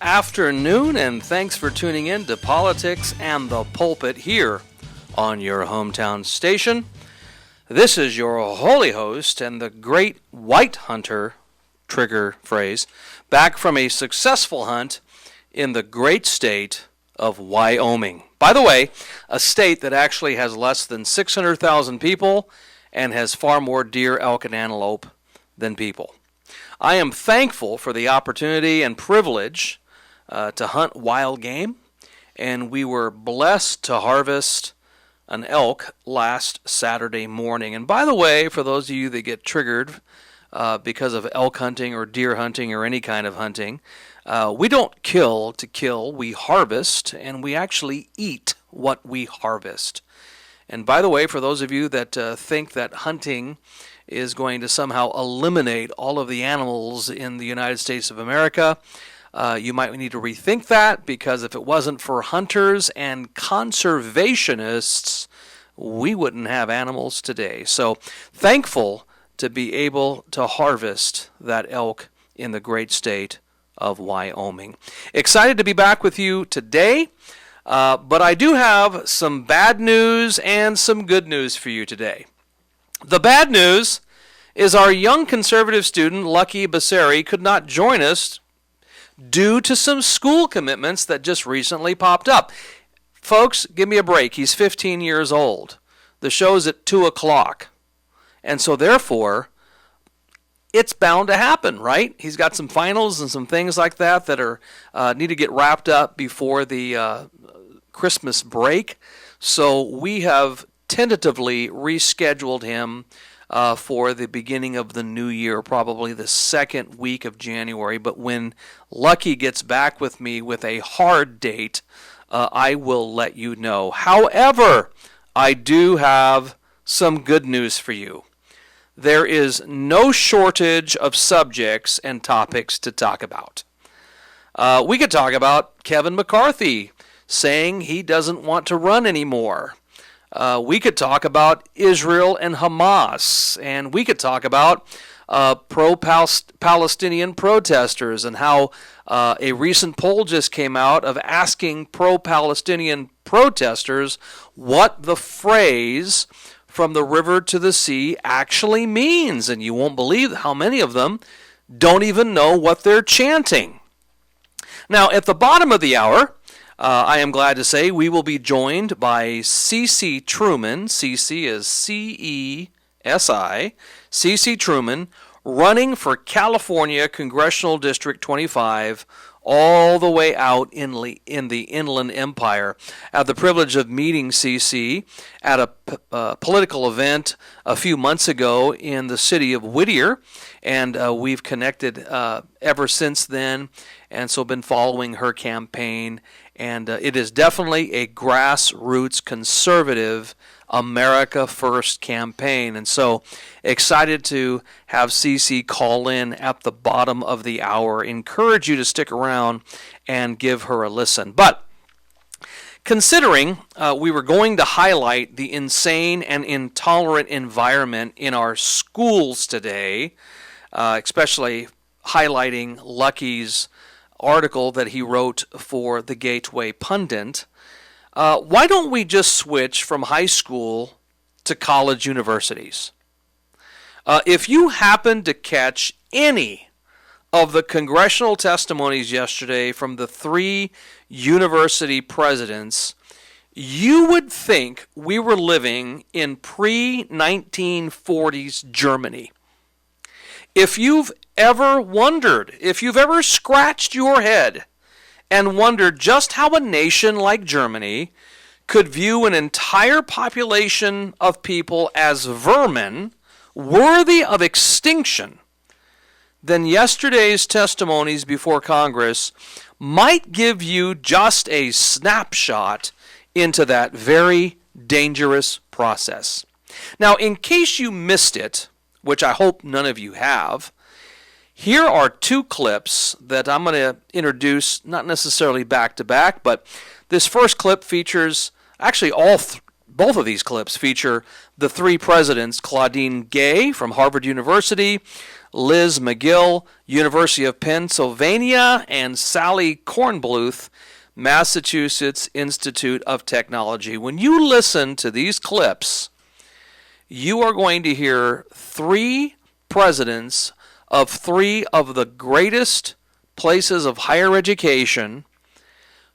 afternoon, and thanks for tuning in to Politics and the Pulpit here on your hometown station. This is your holy host and the great white hunter, trigger phrase, back from a successful hunt in the great state of Wyoming. By the way, a state that actually has less than 600,000 people and has far more deer, elk, and antelope than people. I am thankful for the opportunity and privilege to hunt wild game, and we were blessed to harvest an elk last Saturday morning. And by the way, for those of you that get triggered because of elk hunting or deer hunting or any kind of hunting, we don't kill to kill, we harvest, and we actually eat what we harvest. And by the way, for those of you that think that hunting is going to somehow eliminate all of the animals in the United States of America, you might need to rethink that, because if it wasn't for hunters and conservationists, we wouldn't have animals today. So thankful to be able to harvest that elk in the great state of Wyoming. Excited to be back with you today, but I do have some bad news and some good news for you today. The bad news is our young conservative student, Lucky Basseri, could not join us due to some school commitments that just recently popped up. Folks, give me a break. He's 15 years old. The show's at 2 o'clock. And so therefore, it's bound to happen, right? He's got some finals and some things like that that are need to get wrapped up before the Christmas break. So we have tentatively rescheduled him for the beginning of the new year, probably the second week of January. But when Lucky gets back with me with a hard date, I will let you know. However, I do have some good news for you. There is no shortage of subjects and topics to talk about. We could talk about Kevin McCarthy saying he doesn't want to run anymore. We could talk about Israel and Hamas, and we could talk about pro-Palestinian protesters and how a recent poll just came out of asking pro-Palestinian protesters what the phrase "from the river to the sea" actually means, and you won't believe how many of them don't even know what they're chanting. Now, at the bottom of the hour, I am glad to say we will be joined by Ceci Truman. Ceci is C-E-S-I. Ceci Truman, running for California Congressional District 25, all the way out in the Inland Empire. I had the privilege of meeting Ceci at a political event a few months ago in the city of Whittier, and we've connected ever since then, and so been following her campaign. And it is definitely a grassroots conservative America First campaign. And so excited to have Ceci call in at the bottom of the hour. Encourage you to stick around and give her a listen. But considering we were going to highlight the insane and intolerant environment in our schools today, especially highlighting Lucky's article that he wrote for the Gateway Pundit, why don't we just switch from high school to college universities? If you happen to catch any of the congressional testimonies yesterday from the three university presidents, you would think we were living in pre-1940s Germany. If you've ever wondered, if you've ever scratched your head and wondered just how a nation like Germany could view an entire population of people as vermin worthy of extinction, then yesterday's testimonies before Congress might give you just a snapshot into that very dangerous process. Now, in case you missed it, which I hope none of you have, here are two clips that I'm going to introduce, not necessarily back to back, but this first clip features actually both of these clips feature the three presidents, Claudine Gay from Harvard University, Liz McGill, University of Pennsylvania, and Sally Kornbluth, Massachusetts Institute of Technology. When you listen to these clips, you are going to hear three presidents of three of the greatest places of higher education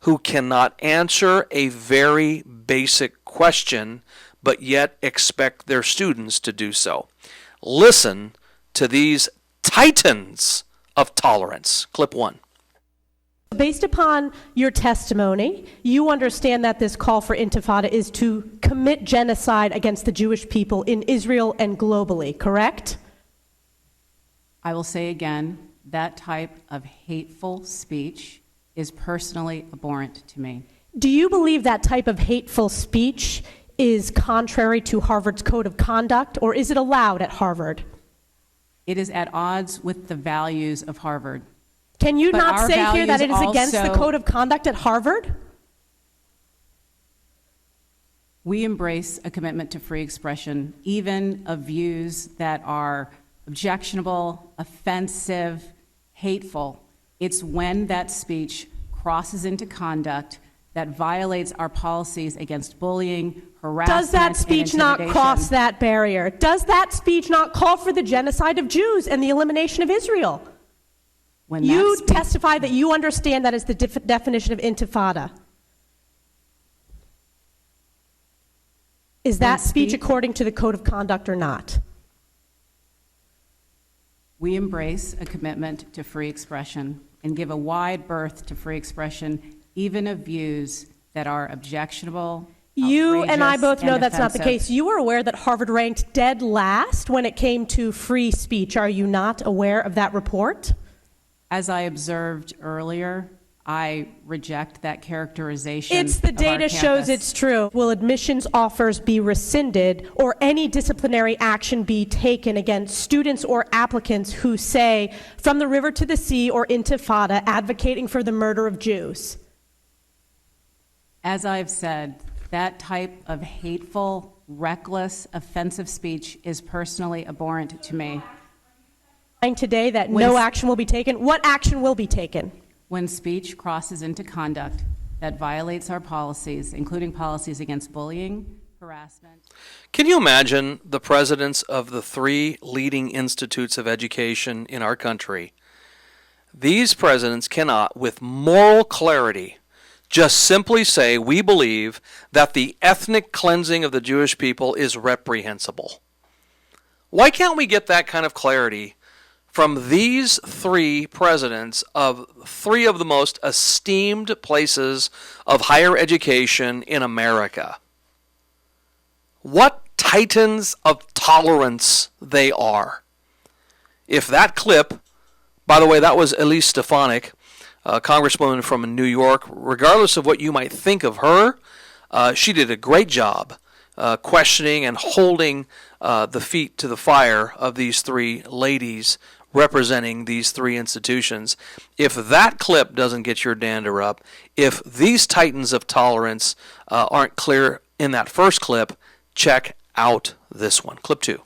who cannot answer a very basic question, but yet expect their students to do so. Listen to these titans of tolerance. Clip 1. Based upon your testimony, you understand that this call for intifada is to commit genocide against the Jewish people in Israel and globally, correct? I will say again, that type of hateful speech is personally abhorrent to me. Do you believe that type of hateful speech is contrary to Harvard's code of conduct, or is it allowed at Harvard? It is at odds with the values of Harvard. Can you But not our say here that it is values against the also- code of conduct at Harvard? We embrace a commitment to free expression, even of views that are objectionable, offensive, hateful. It's when that speech crosses into conduct that violates our policies against bullying, harassment, Does that speech not cross that? that barrier? Does that speech not call for the genocide of Jews and the elimination of Israel? When You that testify that you understand that is the definition of intifada. Is that speech according to the code of conduct or not? We embrace a commitment to free expression and give a wide berth to free expression, even of views that are objectionable. You and I both know that's not the offensive. case. You were aware that Harvard ranked dead last when it came to free speech. Are you not aware of that report? As I observed earlier, I reject that characterization. It's the of our data shows campus. it's true. Will admissions offers be rescinded or any disciplinary action be taken against students or applicants who say, from the river to the sea or intifada, advocating for the murder of Jews? As I've said, that type of hateful, reckless, offensive speech is personally abhorrent to me. Today that no action will be taken. What action will be taken? When speech crosses into conduct that violates our policies, including policies against bullying, harassment. Can you imagine the presidents of the three leading institutes of education in our country? These presidents cannot, with moral clarity, just simply say, we believe that the ethnic cleansing of the Jewish people is reprehensible. Why can't we get that kind of clarity from these three presidents of three of the most esteemed places of higher education in America? What titans of tolerance they are. If that clip, by the way, that was Elise Stefanik, a congresswoman from New York. Regardless of what you might think of her, she did a great job questioning and holding the feet to the fire of these three ladies representing these three institutions. If that clip doesn't get your dander up, if these titans of tolerance aren't clear in that first clip, check out this one. Clip 2.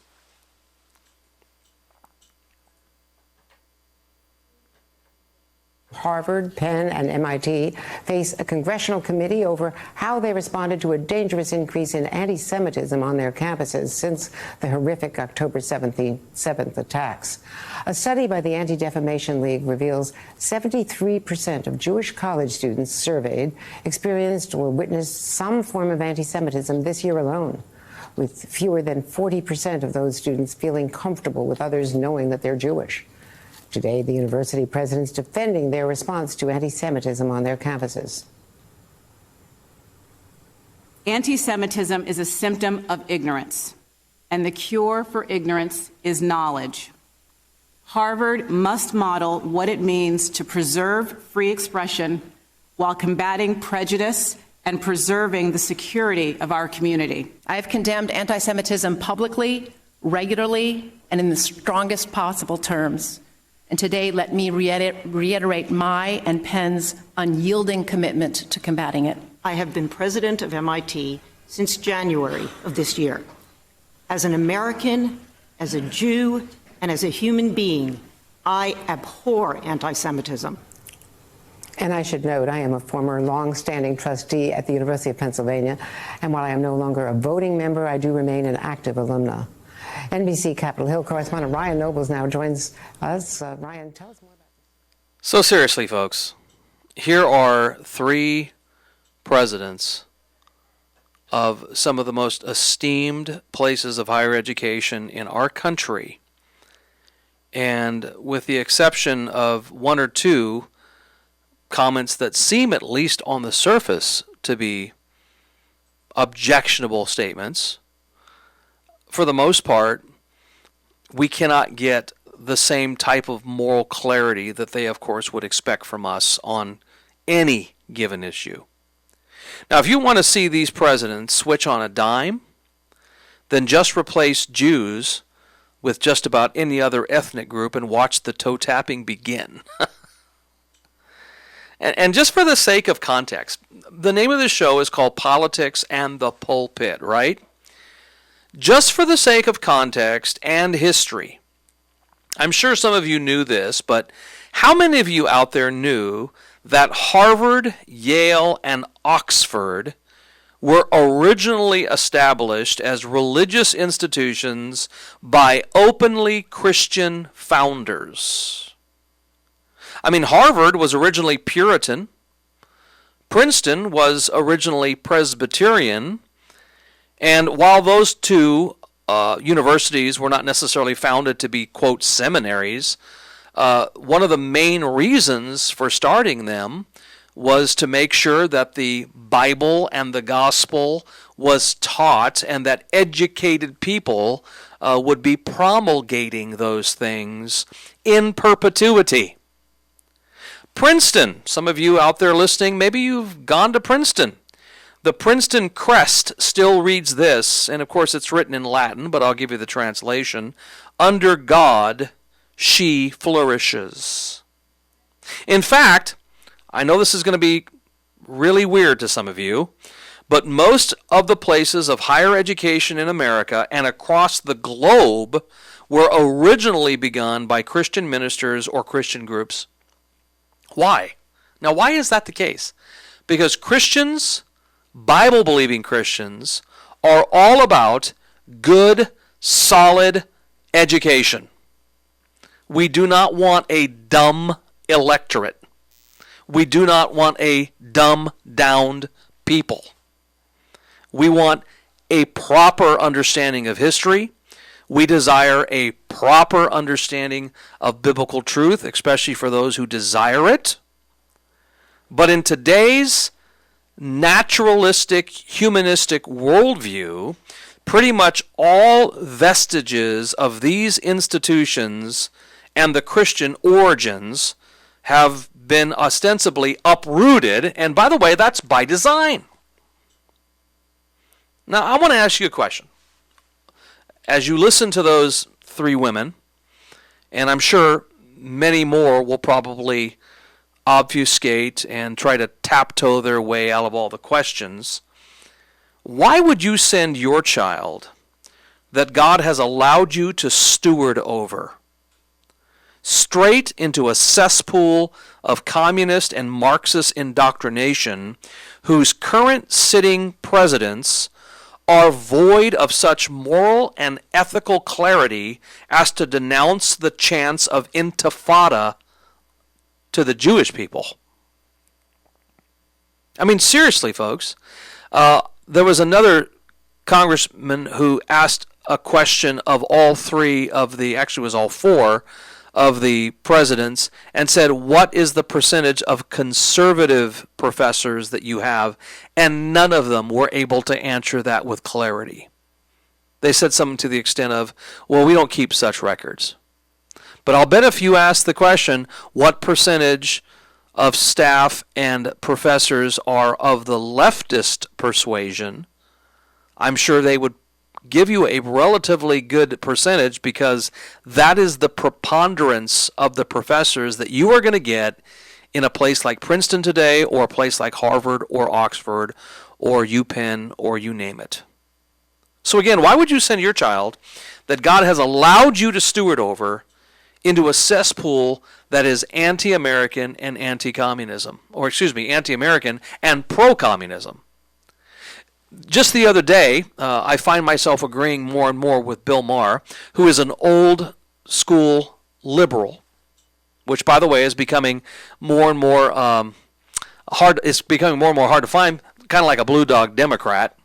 Harvard, Penn, and MIT face a congressional committee over how they responded to a dangerous increase in anti-Semitism on their campuses since the horrific October 7th attacks. A study by the Anti-Defamation League reveals 73% of Jewish college students surveyed experienced or witnessed some form of anti-Semitism this year alone, with fewer than 40% of those students feeling comfortable with others knowing that they're Jewish. Today, the university president's defending their response to anti-Semitism on their campuses. Anti-Semitism is a symptom of ignorance, and the cure for ignorance is knowledge. Harvard must model what it means to preserve free expression while combating prejudice and preserving the security of our community. I have condemned anti-Semitism publicly, regularly, and in the strongest possible terms. And today, let me reiterate my and Penn's unyielding commitment to combating it. I have been president of MIT since January of this year. As an American, as a Jew, and as a human being, I abhor anti-Semitism. And I should note, I am a former long-standing trustee at the University of Pennsylvania, and while I am no longer a voting member, I do remain an active alumna. NBC Capitol Hill correspondent Ryan Nobles now joins us. Ryan, tell us more about this. So seriously, folks, here are three presidents of some of the most esteemed places of higher education in our country, and with the exception of one or two comments that seem, at least on the surface, to be objectionable statements, for the most part, we cannot get the same type of moral clarity that they, of course, would expect from us on any given issue. Now, if you want to see these presidents switch on a dime, then just replace Jews with just about any other ethnic group and watch the toe tapping begin. And just for the sake of context, the name of the show is called Politics and the Pulpit, right? Just for the sake of context and history, I'm sure some of you knew this, but how many of you out there knew that Harvard, Yale, and Oxford were originally established as religious institutions by openly Christian founders? I mean, Harvard was originally Puritan, Princeton was originally Presbyterian, and while those two universities were not necessarily founded to be, quote, seminaries, one of the main reasons for starting them was to make sure that the Bible and the gospel was taught and that educated people would be promulgating those things in perpetuity. Princeton, some of you out there listening, maybe you've gone to Princeton. The Princeton crest still reads this, and of course it's written in Latin, but I'll give you the translation. Under God, she flourishes. In fact, I know this is going to be really weird to some of you, but most of the places of higher education in America and across the globe were originally begun by Christian ministers or Christian groups. Why? Now, why is that the case? Because Christians, Bible-believing Christians, are all about good, solid education. We do not want a dumb electorate. We do not want a dumb-downed people. We want a proper understanding of history. We desire a proper understanding of biblical truth, especially for those who desire it. But in today's naturalistic, humanistic worldview, pretty much all vestiges of these institutions and the Christian origins have been ostensibly uprooted, and by the way, that's by design. Now, I want to ask you a question. As you listen to those three women, and I'm sure many more will probably obfuscate and try to taptoe their way out of all the questions, why would you send your child that God has allowed you to steward over straight into a cesspool of communist and Marxist indoctrination whose current sitting presidents are void of such moral and ethical clarity as to denounce the chance of intifada to the Jewish people? I mean, seriously, folks. There was another congressman who asked a question of all three of the, actually it was all four of the presidents, and said, what is the percentage of conservative professors that you have? And none of them were able to answer that with clarity. They said something to the extent of, well, we don't keep such records. But I'll bet if you ask the question, what percentage of staff and professors are of the leftist persuasion, I'm sure they would give you a relatively good percentage, because that is the preponderance of the professors that you are going to get in a place like Princeton today, or a place like Harvard or Oxford or UPenn or you name it. So again, why would you send your child that God has allowed you to steward over into a cesspool that is anti-American and anti-communism, or anti-American and pro-communism? Just the other day, I find myself agreeing more and more with Bill Maher, who is an old school liberal, which, by the way, is becoming more and more hard. It's becoming more and more hard to find, kind of like a blue dog Democrat.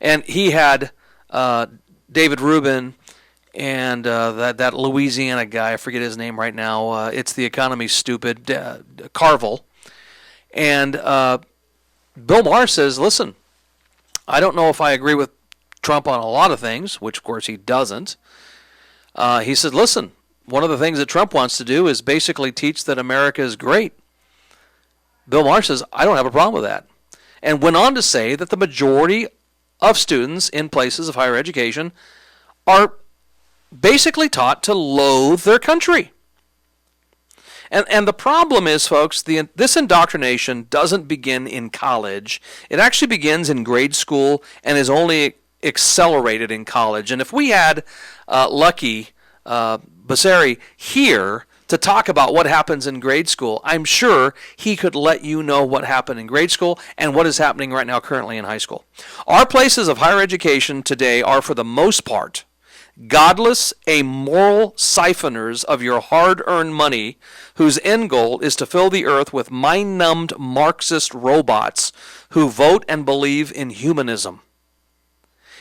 And he had David Rubin and that Louisiana guy, I forget his name right now. It's the economy stupid, Carville. And Bill Maher says, listen, I don't know if I agree with Trump on a lot of things, which of course he doesn't. He said, listen, one of the things that Trump wants to do is basically teach that America is great. Bill Maher says, I don't have a problem with that. And went on to say that the majority of students in places of higher education are basically taught to loathe their country. And the problem is, folks, this indoctrination doesn't begin in college. It actually begins in grade school and is only accelerated in college. And if we had Lucky Basari here to talk about what happens in grade school, I'm sure he could let you know what happened in grade school and what is happening right now currently in high school. Our places of higher education today are, for the most part, godless, amoral siphoners of your hard-earned money whose end goal is to fill the earth with mind-numbed Marxist robots who vote and believe in humanism.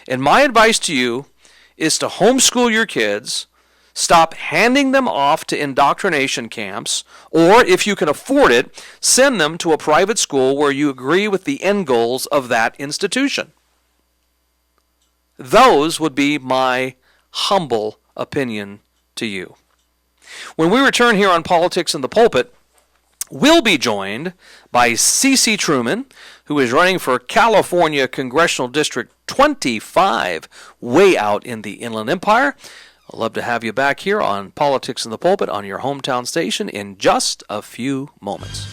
And my advice to you is to homeschool your kids, stop handing them off to indoctrination camps, or if you can afford it, send them to a private school where you agree with the end goals of that institution. Those would be my humble opinion to you. When we return here on Politics in the Pulpit, we'll be joined by Ceci Truman, who is running for California Congressional District 25, way out in the Inland Empire. I'd love to have you back here on Politics in the Pulpit on your hometown station in just a few moments.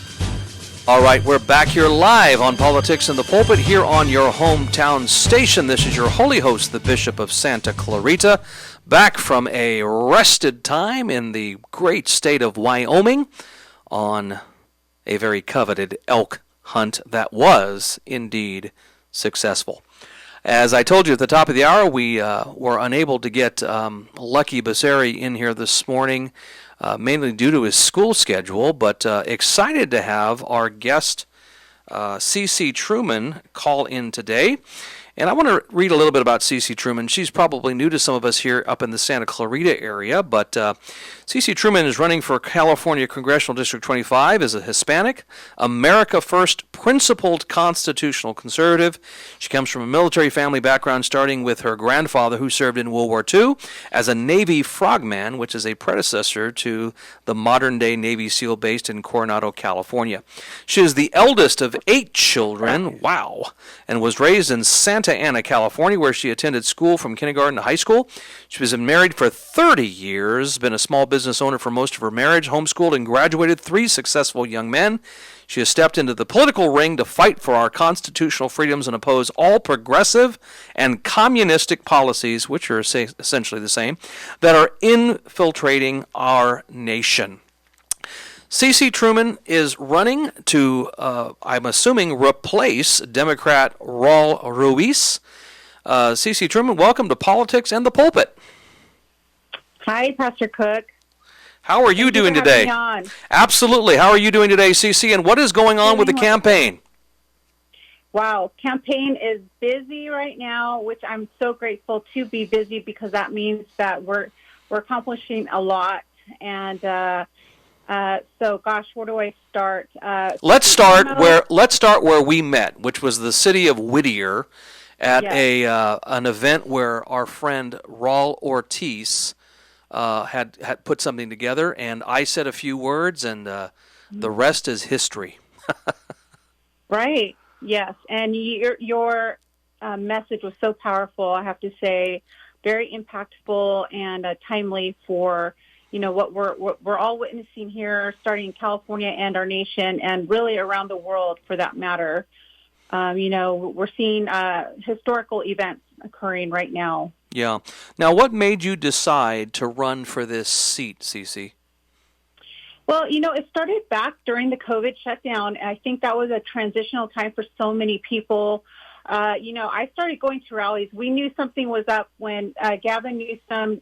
All right, we're back here live on Politics in the Pulpit here on your hometown station. This is your holy host, the Bishop of Santa Clarita, back from a rested time in the great state of Wyoming on a very coveted elk hunt that was indeed successful. As I told you at the top of the hour, we were unable to get Lucky Basari in here this morning, mainly due to his school schedule, but excited to have our guest, Ceci Truman, call in today. And I want to read a little bit about Ceci Truman. She's probably new to some of us here up in the Santa Clarita area, but Ceci Truman is running for California Congressional District 25 as a Hispanic, America First principled constitutional conservative. She comes from a military family background, starting with her grandfather, who served in World War II as a Navy frogman, which is a predecessor to the modern-day Navy SEAL based in Coronado, California. She is the eldest of 8 children, wow, and was raised in Santa Ana, California, where she attended school from kindergarten to high school. She was married for 30 years, been a small business owner for most of her marriage, homeschooled and graduated 3 successful young men. She has stepped into the political ring to fight for our constitutional freedoms and oppose all progressive and communistic policies, which are essentially the same, that are infiltrating our nation. Ceci Truman is running to, I'm assuming, replace Democrat Raul Ruiz. Ceci Truman, welcome to Politics and the Pulpit. Hi, Pastor Cook. How are you doing today? Absolutely. How are you doing today, Ceci? And what is going on with the campaign? Wow, campaign is busy right now, which I'm so grateful to be busy, because that means that we're accomplishing a lot. And so, gosh, where do I start? Let's start where we met, which was the city of Whittier, at an event where our friend Raul Ortiz had put something together, and I said a few words, and the rest is history. Right. Yes, and your message was so powerful. I have to say, very impactful and timely for what we're all witnessing here, starting in California and our nation, and really around the world for that matter. We're seeing historical events occurring right now. Yeah. Now, what made you decide to run for this seat, Ceci? Well, it started back during the COVID shutdown. And I think that was a transitional time for so many people. I started going to rallies. We knew something was up when Gavin Newsom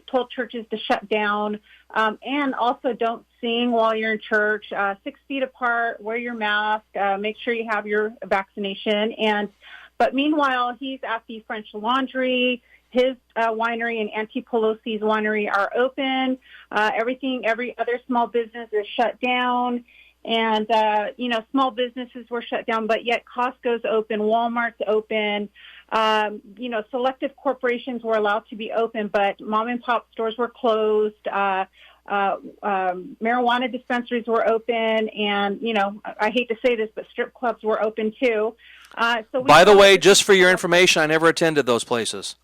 told churches to shut down, and also don't sing while you're in church, 6 feet apart, wear your mask, make sure you have your vaccination. But meanwhile, he's at the French Laundry. His winery and Auntie Pelosi's winery are open. Every other small business is shut down. And, small businesses were shut down, but yet Costco's open, Walmart's open. Selective corporations were allowed to be open, but mom and pop stores were closed. Marijuana dispensaries were open. And, I hate to say this, but strip clubs were open too. By the way, just for your information, I never attended those places.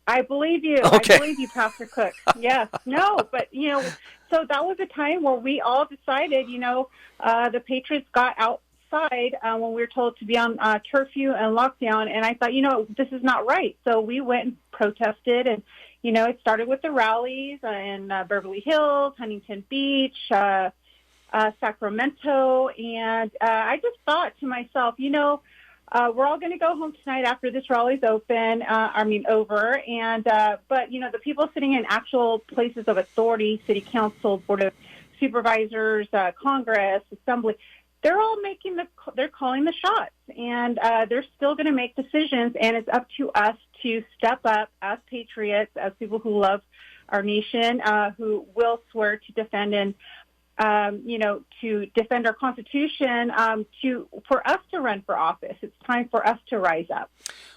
I believe you. Okay. I believe you, Pastor Cook. Yes. No, but, so that was a time where we all decided, the Patriots got outside when we were told to be on curfew and lockdown. And I thought, this is not right. So we went and protested. And, it started with the rallies in Beverly Hills, Huntington Beach, Sacramento. And I just thought to myself, we're all going to go home tonight after this rally's over. And, but, the people sitting in actual places of authority, city council, board of supervisors, Congress, assembly, they're all they're calling the shots, and they're still going to make decisions. And it's up to us to step up as patriots, as people who love our nation, who will swear to defend and to defend our Constitution, for us to run for office. It's time for us to rise up.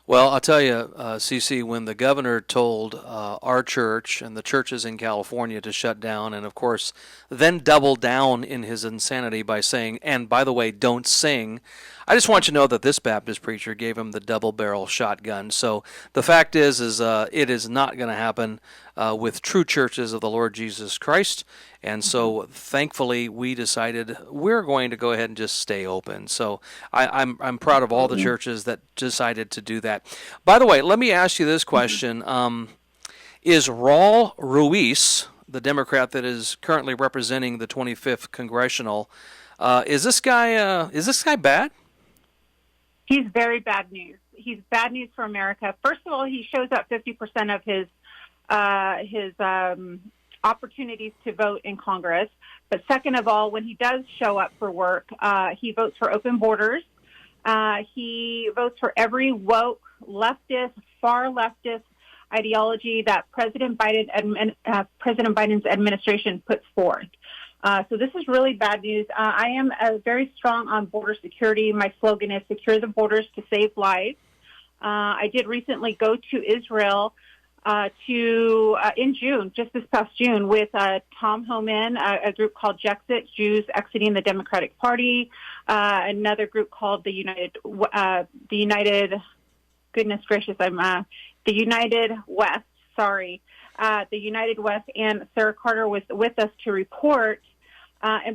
Well, I'll tell you, Ceci, when the governor told our church and the churches in California to shut down, and of course then doubled down in his insanity by saying, and by the way, don't sing, I just want you to know that this Baptist preacher gave him the double-barrel shotgun. So the fact is it is not going to happen with true churches of the Lord Jesus Christ. And so thankfully we decided we're going to go ahead and just stay open. So I'm proud of all the churches that decided to do that. By the way, let me ask you this question. Is Raul Ruiz, the Democrat that is currently representing the 25th Congressional, is this guy bad? He's very bad news. He's bad news for America. First of all, he shows up 50% of his opportunities to vote in Congress. But second of all, when he does show up for work, he votes for open borders. He votes for every woke, leftist, far leftist ideology that President Biden's administration puts forth. So this is really bad news. I am very strong on border security. My slogan is secure the borders to save lives. I did recently go to Israel in June, just this past June, with Tom Homan, a group called Jexit, Jews Exiting the Democratic Party, another group called the United West, the United West, and Sarah Carter was with us to report.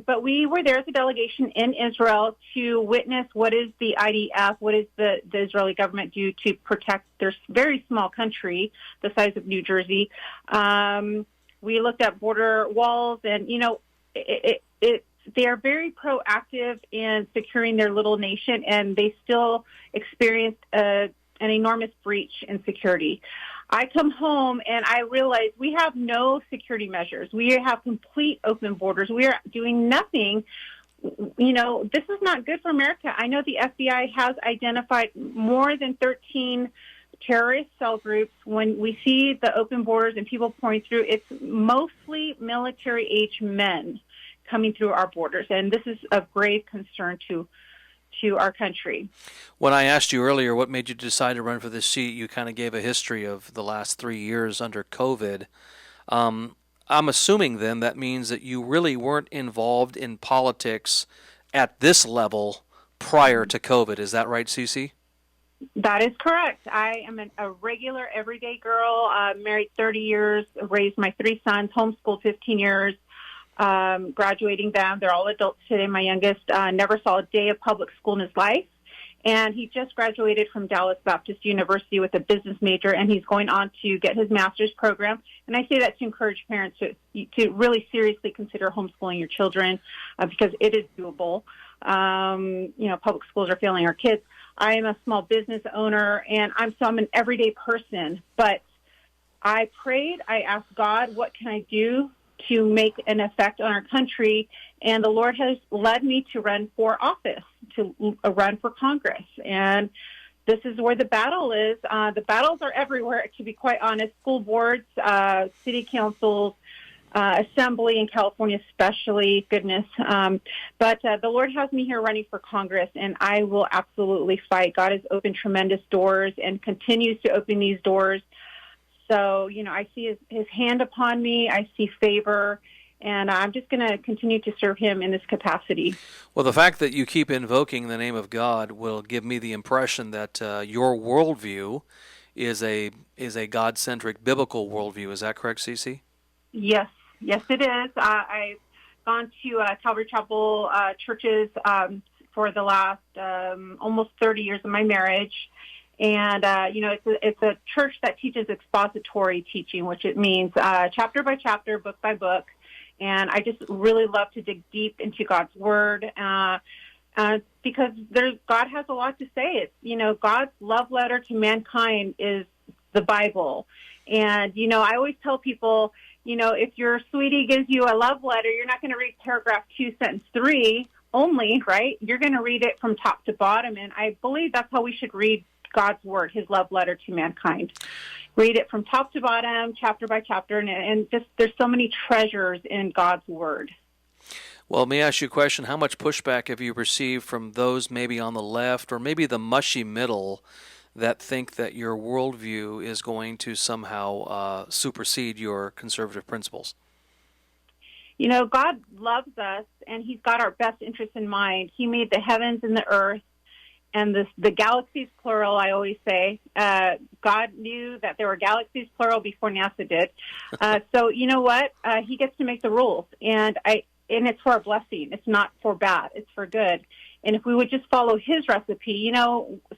But we were there as a delegation in Israel to witness what is the IDF, what is the Israeli government do to protect their very small country, the size of New Jersey. We looked at border walls, and, they are very proactive in securing their little nation, and they still experienced an enormous breach in security. I come home and I realize we have no security measures. We have complete open borders. We are doing nothing. This is not good for America. I know the FBI has identified more than 13 terrorist cell groups. When we see the open borders and people pouring through, it's mostly military-age men coming through our borders. And this is of grave concern to our country. When I asked you earlier what made you decide to run for this seat, you kind of gave a history of the last 3 years under COVID. I'm assuming then that means that you really weren't involved in politics at this level prior to COVID. Is that right, Ceci? That is correct. I am a regular, everyday girl, married 30 years, raised my 3 sons, homeschooled 15 years, graduating them. They're all adults today. My youngest never saw a day of public school in his life. And he just graduated from Dallas Baptist University with a business major, and he's going on to get his master's program. And I say that to encourage parents to really seriously consider homeschooling your children because it is doable. Public schools are failing our kids. I am a small business owner, and I'm an everyday person. But I prayed, I asked God, what can I do to make an effect on our country? And the Lord has led me to run for office, to run for Congress. And this is where the battle is. The battles are everywhere, to be quite honest. School boards, city councils, assembly in California especially, goodness. But the Lord has me here running for Congress, and I will absolutely fight. God has opened tremendous doors and continues to open these doors. So, I see his hand upon me. I see favor, and I'm just going to continue to serve him in this capacity. Well, the fact that you keep invoking the name of God will give me the impression that your worldview is a God-centric biblical worldview. Is that correct, Ceci? Yes, it is. I've gone to Calvary Chapel churches for the last almost 30 years of my marriage. And, it's a church that teaches expository teaching, which it means chapter by chapter, book by book. And I just really love to dig deep into God's Word because God has a lot to say. It's, God's love letter to mankind is the Bible. And, I always tell people, if your sweetie gives you a love letter, you're not going to read paragraph 2, sentence 3 only, right? You're going to read it from top to bottom. And I believe that's how we should read God's Word, his love letter to mankind. Read it from top to bottom, chapter by chapter, and just there's so many treasures in God's Word. Well, let me ask you a question. How much pushback have you received from those maybe on the left or maybe the mushy middle that think that your worldview is going to somehow supersede your conservative principles? God loves us, and he's got our best interests in mind. He made the heavens and the earth. And the galaxies, plural, I always say. God knew that there were galaxies, plural, before NASA did. So you know what? He gets to make the rules. And it's for our blessing. It's not for bad. It's for good. And if we would just follow his recipe,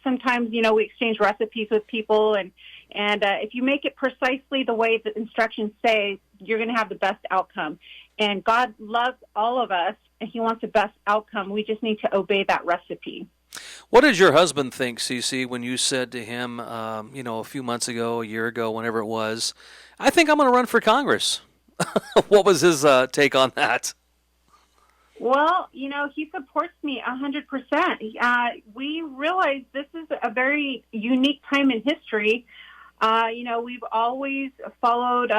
sometimes, we exchange recipes with people. And if you make it precisely the way the instructions say, you're going to have the best outcome. And God loves all of us, and he wants the best outcome. We just need to obey that recipe. What did your husband think, Ceci, when you said to him, a few months ago, a year ago, whenever it was, I think I'm going to run for Congress? What was his take on that? Well, he supports me 100%. We realize this is a very unique time in history. We've always followed,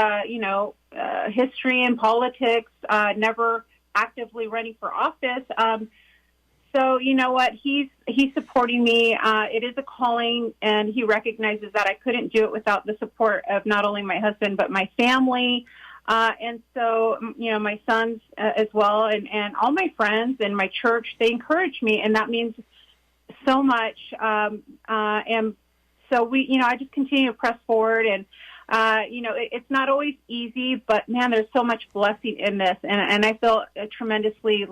history and politics, never actively running for office. So you know what? He's supporting me. It is a calling, and he recognizes that I couldn't do it without the support of not only my husband but my family, and so my sons as well, and all my friends and my church. They encourage me, and that means so much. And so I just continue to press forward, and it's not always easy, but man, there's so much blessing in this, and I feel tremendously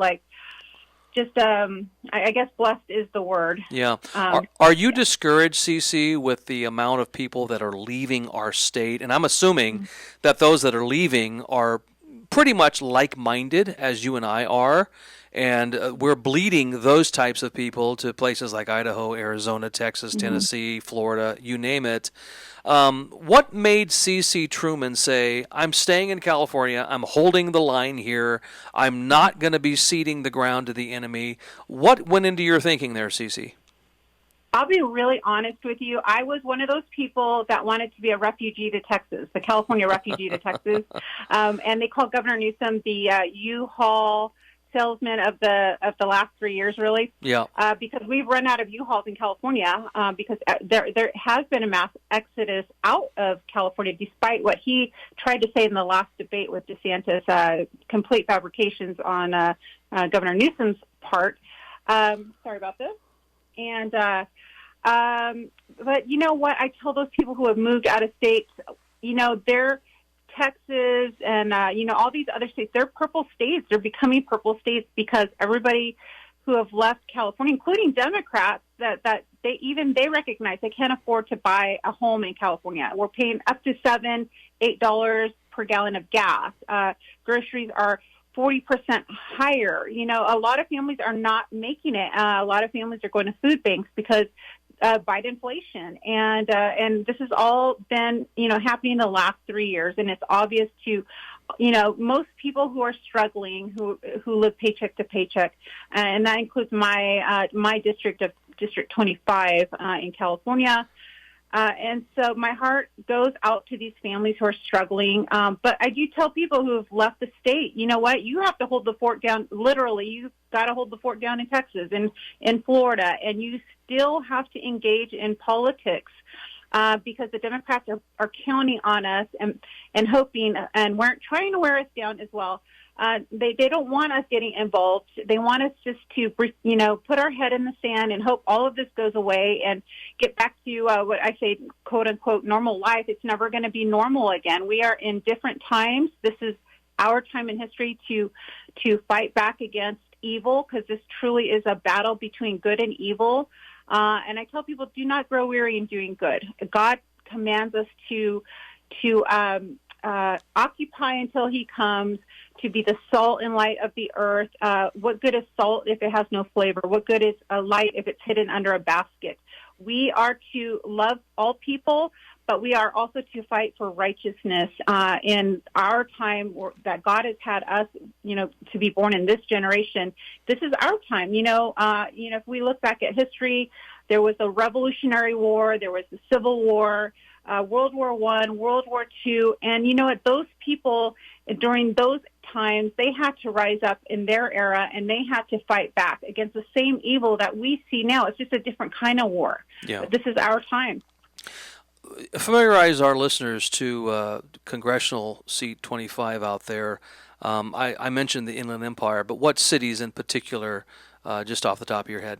I guess blessed is the word. Yeah. Are you discouraged, Ceci, with the amount of people that are leaving our state? And I'm assuming that those that are leaving are pretty much like-minded as you and I are, and we're bleeding those types of people to places like Idaho, Arizona, Texas, Tennessee, Florida, you name it. What made Ceci Truman say, I'm staying in California, I'm holding the line here, I'm not going to be ceding the ground to the enemy? What went into your thinking there, Ceci? I'll be really honest with you. I was one of those people that wanted to be a refugee to Texas, the California refugee to Texas. And they called Governor Newsom the U-Haul salesman of the last 3 years, really. Yeah. Because we've run out of U-Hauls in California because there has been a mass exodus out of California, despite what he tried to say in the last debate with DeSantis, complete fabrications on Governor Newsom's part. Sorry about this. And But you know what? I tell those people who have moved out of state, they're Texas and, all these other states, they're purple states. They're becoming purple states because everybody who have left California, including Democrats, that they recognize they can't afford to buy a home in California. We're paying up to $7, $8 per gallon of gas. Groceries are 40% higher. A lot of families are not making it. A lot of families are going to food banks because by inflation, and this has all been happening the last 3 years, and it's obvious to most people who are struggling, who live paycheck to paycheck, and that includes my district of District 25 in California. And so my heart goes out to these families who are struggling. But I do tell people who have left the state, you know what? You have to hold the fort down. Literally, you've got to hold the fort down in Texas and in Florida. And you still have to engage in politics because the Democrats are counting on us and hoping and trying to wear us down as well. They don't want us getting involved. They want us just to, put our head in the sand and hope all of this goes away and get back to what I say, quote unquote, normal life. It's never going to be normal again. We are in different times. This is our time in history to fight back against evil, because this truly is a battle between good and evil. And I tell people, do not grow weary in doing good. God commands us to occupy until he comes, to be the salt and light of the earth. What good is salt if it has no flavor? What good is a light if it's hidden under a basket? We are to love all people, but we are also to fight for righteousness in our time that God has had us, to be born in this generation. This is our time. If we look back at history, there was a Revolutionary War, there was the Civil War, World War I, World War II, and those people during those times, they had to rise up in their era and they had to fight back against the same evil that we see now. It's just a different kind of war. Yeah. But this is our time. Familiarize our listeners to Congressional Seat 25 out there. I mentioned the Inland Empire, but what cities in particular, just off the top of your head?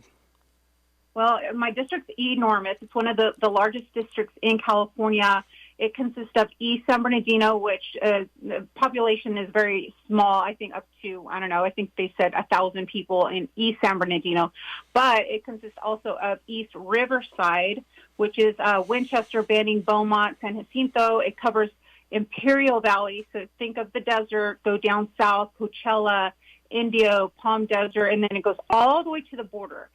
Well, my district's enormous. It's one of the largest districts in California. It consists of East San Bernardino, which the population is very small. I think up to, I think they said 1,000 people in East San Bernardino. But it consists also of East Riverside, which is Winchester, Banning, Beaumont, San Jacinto. It covers Imperial Valley. So think of the desert, go down south, Coachella, Indio, Palm Desert, and then it goes all the way to the border.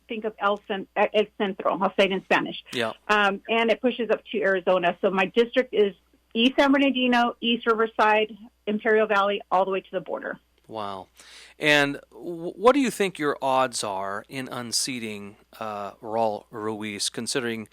Think of El Centro, I'll say it in Spanish. Yeah. And it pushes up to Arizona. So my district is East San Bernardino, East Riverside, Imperial Valley, all the way to the border. Wow. And what do you think your odds are in unseating Raul Ruiz, considering,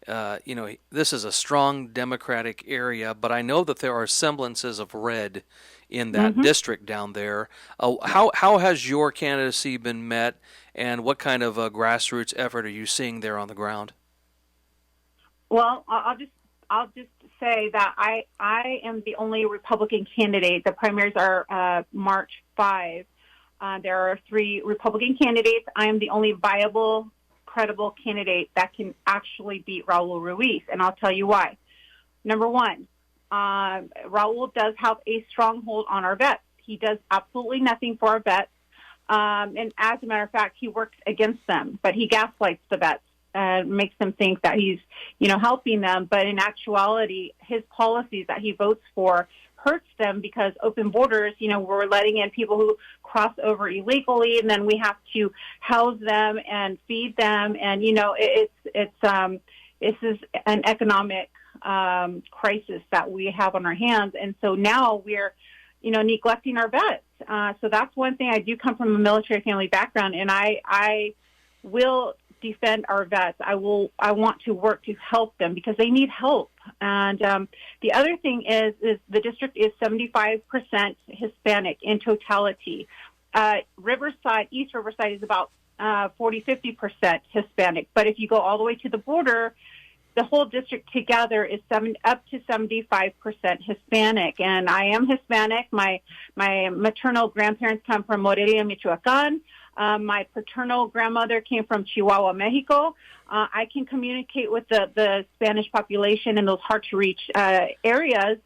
this is a strong Democratic area, but I know that there are semblances of red in that district down there. How has your candidacy been met, and what kind of grassroots effort are you seeing there on the ground? Well, I'll just say that I am the only Republican candidate. The primaries are March 5. There are 3 Republican candidates. I am the only viable, credible candidate that can actually beat Raul Ruiz, and I'll tell you why. Number one, Raul does have a stronghold on our vets. He does absolutely nothing for our vets. And as a matter of fact, he works against them, but he gaslights the vets and makes them think that he's, helping them. But in actuality, his policies that he votes for hurts them, because open borders, we're letting in people who cross over illegally, and then we have to house them and feed them. And, this is an economic crisis that we have on our hands. And so now we're, neglecting our vets. So that's one thing. I do come from a military family background, and I will defend our vets. I want to work to help them because they need help. And the other thing is the district is 75% Hispanic in totality. East Riverside is about 40-50% Hispanic. But if you go all the way to the border, the whole district together is up to 75% Hispanic. And I am Hispanic. My maternal grandparents come from Morelia, Michoacan. My paternal grandmother came from Chihuahua, Mexico. I can communicate with the Spanish population in those hard-to-reach areas,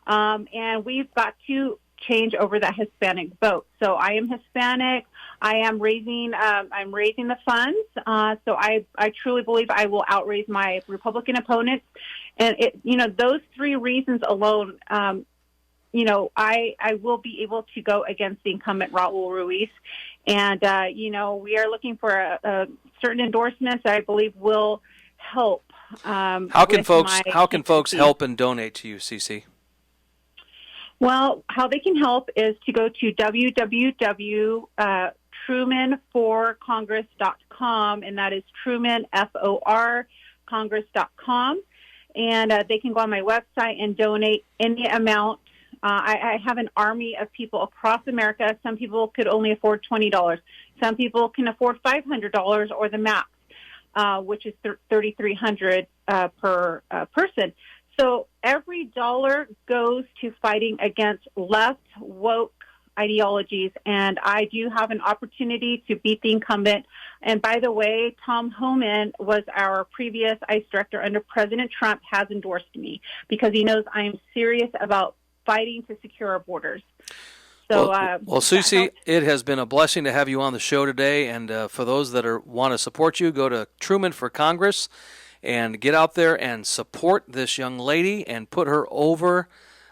and we've got to change over that Hispanic vote. So I am Hispanic. I am raising the funds. So I truly believe I will outraise my Republican opponents. And those three reasons alone, I will be able to go against the incumbent Raul Ruiz. And, we are looking for a certain endorsements that I believe will help. How can folks help and donate to you, Ceci? Well, how they can help is to go to www.trumanforcongress.com, and that is Truman, F-O-R, Congress.com. And they can go on my website and donate any amount. I have an army of people across America. Some people could only afford $20. Some people can afford $500 or the max, which is $3,300 per person. So every dollar goes to fighting against left woke ideologies, and I do have an opportunity to beat the incumbent. And by the way, Tom Homan was our previous ICE director under President Trump, has endorsed me because he knows I am serious about fighting to secure our borders. So, well, Ceci, it has been a blessing to have you on the show today, and for those that want to support you, go to Truman for Congress and get out there and support this young lady and put her over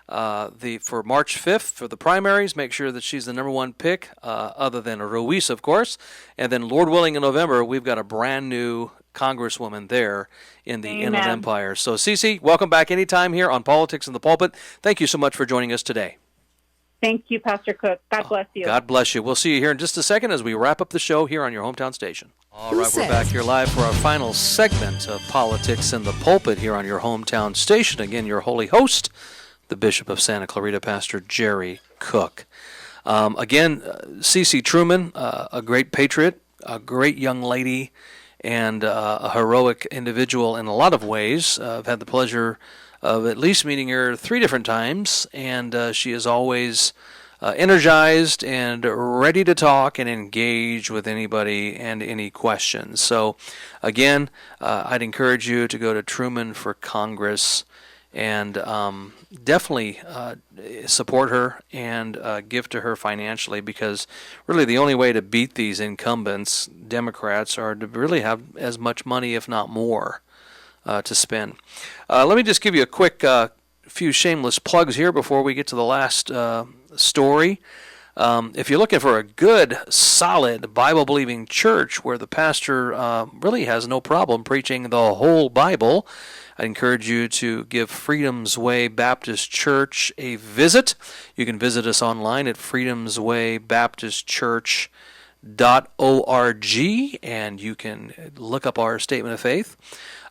for March 5th for the primaries. Make sure that she's the number one pick, other than Ruiz, of course. And then, Lord willing, in November, we've got a brand new Congresswoman there in the Inland Empire. So, Ceci, welcome back anytime here on Politics in the Pulpit. Thank you so much for joining us today. Thank you, Pastor Cook. God bless you. God bless you. We'll see you here in just a second as we wrap up the show here on your hometown station. All right, we're back here live for our final segment of Politics in the Pulpit here on your hometown station. Again, your holy host, the Bishop of Santa Clarita, Pastor Jerry Cook. Ceci Truman, a great patriot, a great young lady, and a heroic individual in a lot of ways. I've had the pleasure of at least meeting her 3 different times, and she is always energized and ready to talk and engage with anybody and any questions. So, again, I'd encourage you to go to Truman for Congress and definitely support her and give to her financially, because really the only way to beat these incumbents, Democrats, are to really have as much money, if not more, to spend. Let me just give you a quick few shameless plugs here before we get to the last story. If you're looking for a good, solid, Bible-believing church where the pastor really has no problem preaching the whole Bible, I encourage you to give Freedom's Way Baptist Church a visit. You can visit us online at freedomswaybaptistchurch.org, and you can look up our statement of faith.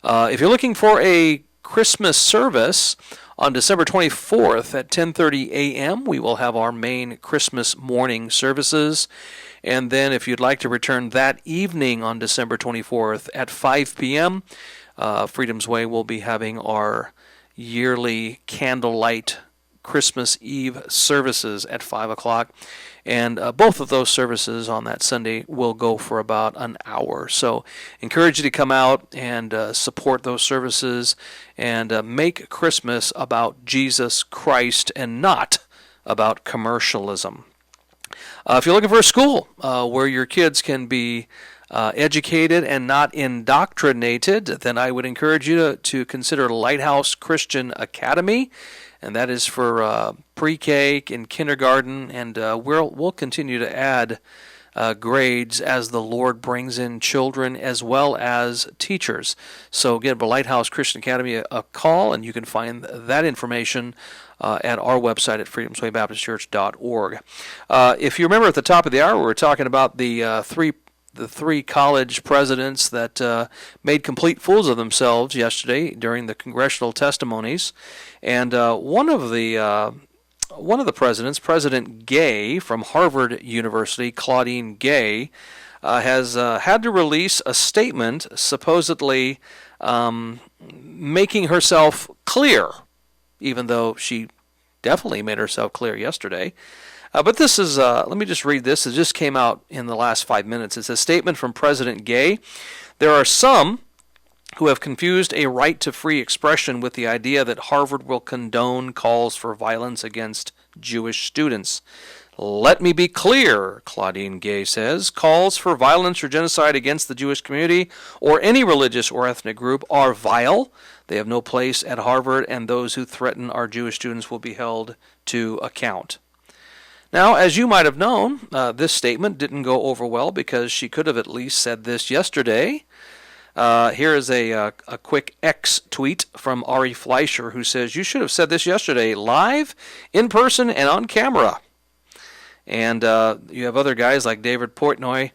If you're looking for a Christmas service on December 24th at 10:30 a.m., we will have our main Christmas morning services. And then if you'd like to return that evening on December 24th at 5 p.m., Freedom's Way will be having our yearly candlelight Christmas Eve services at 5 o'clock. And both of those services on that Sunday will go for about an hour. So encourage you to come out and support those services and make Christmas about Jesus Christ and not about commercialism. If you're looking for a school where your kids can be educated and not indoctrinated, then I would encourage you to consider Lighthouse Christian Academy. And that is for pre-K and kindergarten, and we'll continue to add grades as the Lord brings in children as well as teachers. So give Lighthouse Christian Academy a call, and you can find that information at our website at freedomswaybaptistchurch.org. If you remember at the top of the hour, we were talking about the three college presidents that made complete fools of themselves yesterday during the congressional testimonies, and one of the presidents, President Gay from Harvard University, Claudine Gay, has had to release a statement supposedly making herself clear, even though she definitely made herself clear yesterday. But this is, let me just read this. It just came out in the last 5 minutes. It's a statement from President Gay. There are some who have confused a right to free expression with the idea that Harvard will condone calls for violence against Jewish students. Let me be clear, Claudine Gay says, calls for violence or genocide against the Jewish community or any religious or ethnic group are vile. They have no place at Harvard, and those who threaten our Jewish students will be held to account. Now, as you might have known, this statement didn't go over well because she could have at least said this yesterday. Here is a quick X tweet from Ari Fleischer, who says, "You should have said this yesterday, live, in person, and on camera." And you have other guys like David Portnoy.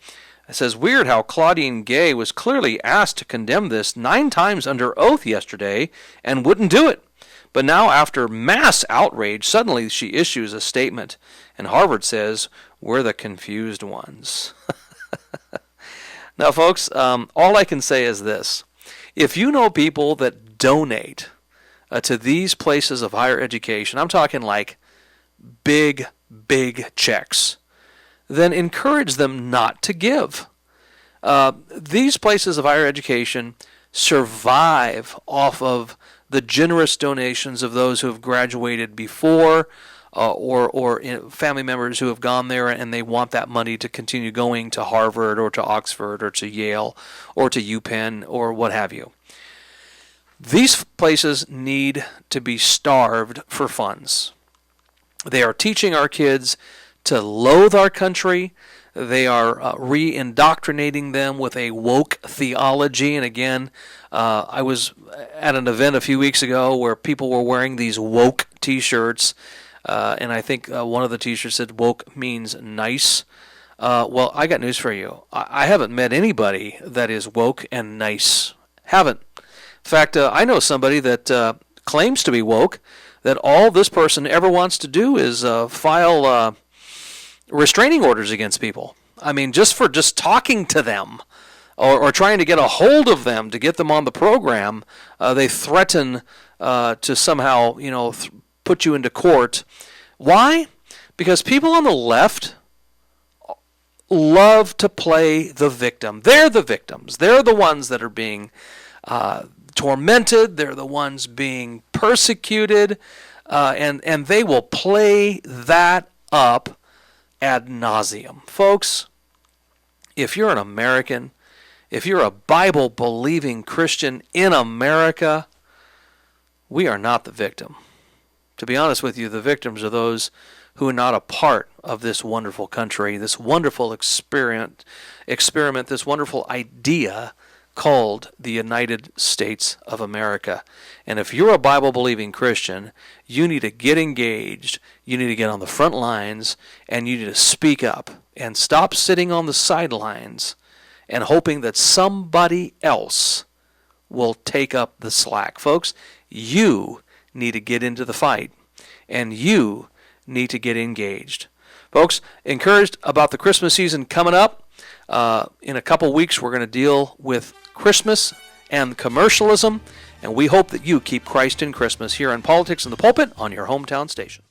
It says, "Weird how Claudine Gay was clearly asked to condemn this 9 times under oath yesterday and wouldn't do it. But now, after mass outrage, suddenly she issues a statement. And Harvard says, we're the confused ones." Now, folks, all I can say is this. If you know people that donate to these places of higher education, I'm talking like big checks, then encourage them not to give. These places of higher education survive off of the generous donations of those who have graduated before, or family members who have gone there and they want that money to continue going to Harvard or to Oxford or to Yale or to UPenn or what have you. These places need to be starved for funds. They are teaching our kids to loathe our country. They are re-indoctrinating them with a woke theology. And again, I was at an event a few weeks ago where people were wearing these woke T-shirts. And I think one of the T-shirts said woke means nice. Well, I got news for you. I haven't met anybody that is woke and nice. Haven't. In fact, I know somebody that claims to be woke, that all this person ever wants to do is file restraining orders against people. I mean, just for just talking to them or trying to get a hold of them to get them on the program, they threaten to somehow, put you into court. Why? Because people on the left love to play the victim. They're the victims. They're the ones that are being tormented. They're the ones being persecuted. And they will play that up ad nauseum. Folks, if you're an American, if you're a Bible-believing Christian in America, we are not the victim. To be honest with you, the victims are those who are not a part of this wonderful country, this wonderful experiment, this wonderful idea called the United States of America. And if you're a Bible-believing Christian, you need to get engaged, you need to get on the front lines, and you need to speak up and stop sitting on the sidelines and hoping that somebody else will take up the slack. Folks, you need to get into the fight, and you need to get engaged. Folks, encouraged about the Christmas season coming up. In a couple weeks, we're going to deal with Christmas and commercialism, and we hope that you keep Christ in Christmas here on Politics in the Pulpit on your hometown station.